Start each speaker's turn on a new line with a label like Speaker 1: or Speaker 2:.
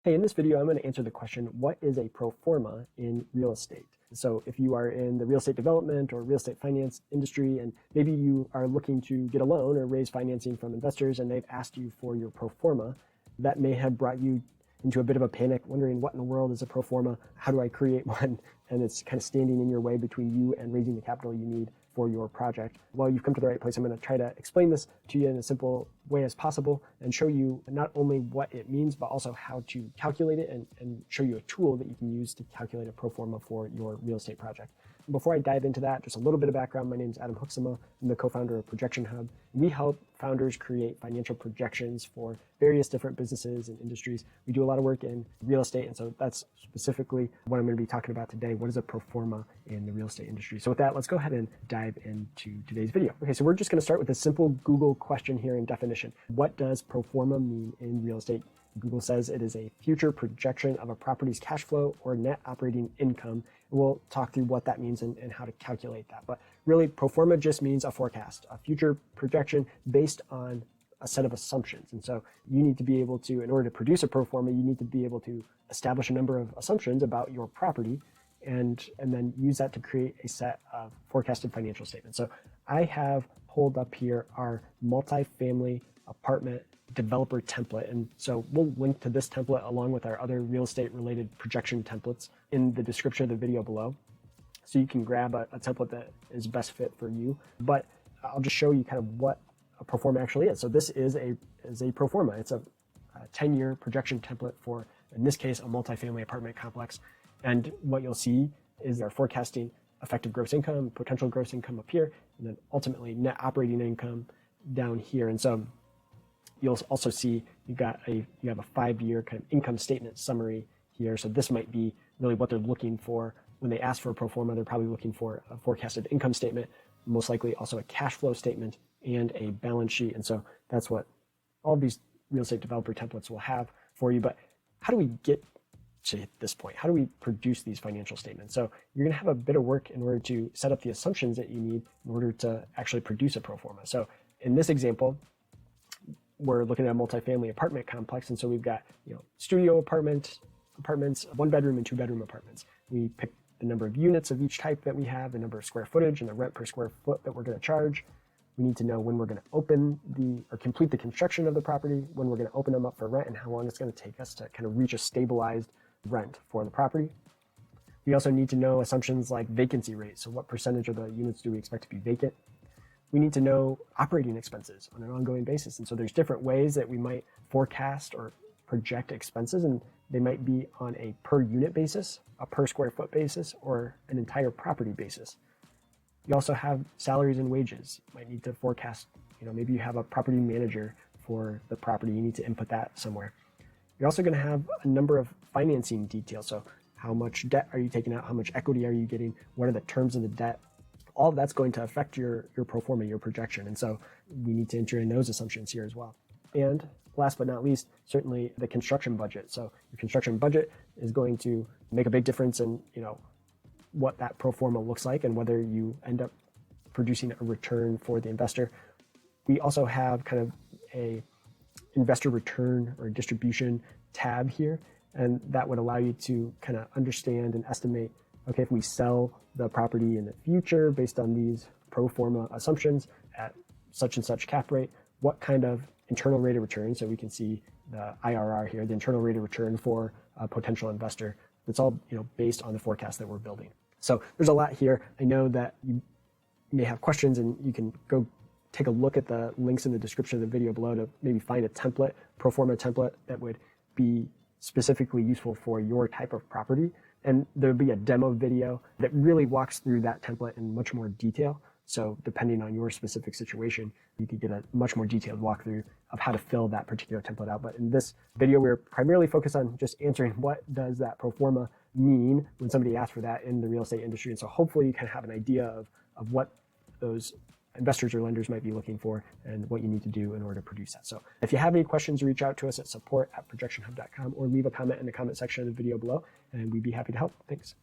Speaker 1: Hey, in this video, I'm going to answer the question, what is a pro forma in real estate? So if you are in the real estate development or real estate finance industry, and maybe you are looking to get a loan or raise financing from investors and they've asked you for your pro forma, that may have brought you into a bit of a panic, wondering what in the world is a pro forma? How do I create one? And it's kind of standing in your way between you and raising the capital you need for your project. Well, you've come to the right place. I'm going to try to explain this to you in a simple way as possible and show you not only what it means, but also how to calculate it and show you a tool that you can use to calculate a pro forma for your real estate project. Before I dive into that, just a little bit of background. My name is Adam Huxema. I'm the co-founder of Projection Hub. We help founders create financial projections for various different businesses and industries. We do a lot of work in real estate, and so that's specifically what I'm going to be talking about today. What is a pro forma in the real estate industry? So with that, let's go ahead and dive into today's video. Okay, so we're just going to start with a simple Google question here in definition. What does pro forma mean in real estate? Google says it is a future projection of a property's cash flow or net operating income. We'll talk through what that means and how to calculate that. But really, pro forma just means a forecast, a future projection based on a set of assumptions. And so you need to be able to, in order to produce a pro forma, you need to be able to establish a number of assumptions about your property and then use that to create a set of forecasted financial statements. So I have pulled up here our multifamily apartment developer template. And so we'll link to this template along with our other real estate related projection templates in the description of the video below. So you can grab a template that is best fit for you. But I'll just show you kind of what a pro forma actually is. So this is a pro forma. It's a 10-year projection template for, in this case, a multifamily apartment complex. And what you'll see is they're forecasting effective gross income, potential gross income up here, and then ultimately net operating income down here. And so you'll also see you have a 5-year kind of income statement summary here. So this might be really what they're looking for when they ask for a pro forma. They're probably looking for a forecasted income statement, most likely also a cash flow statement and a balance sheet. And so that's what all of these real estate developer templates will have for you. But how do we get to this point? How do we produce these financial statements? So you're going to have a bit of work in order to set up the assumptions that you need in order to actually produce a pro forma. So in this example, we're looking at a multifamily apartment complex. And so we've got, studio apartments, 1-bedroom and 2-bedroom apartments. We pick the number of units of each type that we have, the number of square footage and the rent per square foot that we're going to charge. We need to know when we're going to open or complete the construction of the property, when we're going to open them up for rent, and how long it's going to take us to kind of reach a stabilized rent for the property. We also need to know assumptions like vacancy rate. So what percentage of the units do we expect to be vacant? We need to know operating expenses on an ongoing basis. And so there's different ways that we might forecast or project expenses, and they might be on a per unit basis, a per square foot basis, or an entire property basis. You also have salaries and wages. You might need to forecast, maybe you have a property manager for the property. You need to input that somewhere. You're also going to have a number of financing details. So how much debt are you taking out? How much equity are you getting? What are the terms of the debt? All of that's going to affect your pro forma, your projection. And so we need to enter in those assumptions here as well. And last but not least, certainly the construction budget. So your construction budget is going to make a big difference in, what that pro forma looks like and whether you end up producing a return for the investor. We also have kind of a investor return or distribution tab here, and that would allow you to kind of understand and estimate, okay, if we sell the property in the future based on these pro forma assumptions at such and such cap rate, what kind of internal rate of return, so we can see the IRR here, the internal rate of return for a potential investor. It's all based on the forecast that we're building. So there's a lot here. I know that you may have questions, and you can go take a look at the links in the description of the video below to maybe find a template, pro forma template that would be specifically useful for your type of property. And there'll be a demo video that really walks through that template in much more detail. So depending on your specific situation, you could get a much more detailed walkthrough of how to fill that particular template out. But in this video, we're primarily focused on just answering what does that pro forma mean when somebody asks for that in the real estate industry. And so hopefully you can have an idea of what those investors or lenders might be looking for and what you need to do in order to produce that. So if you have any questions, reach out to us at support@projectionhub.com or leave a comment in the comment section of the video below, and we'd be happy to help. Thanks.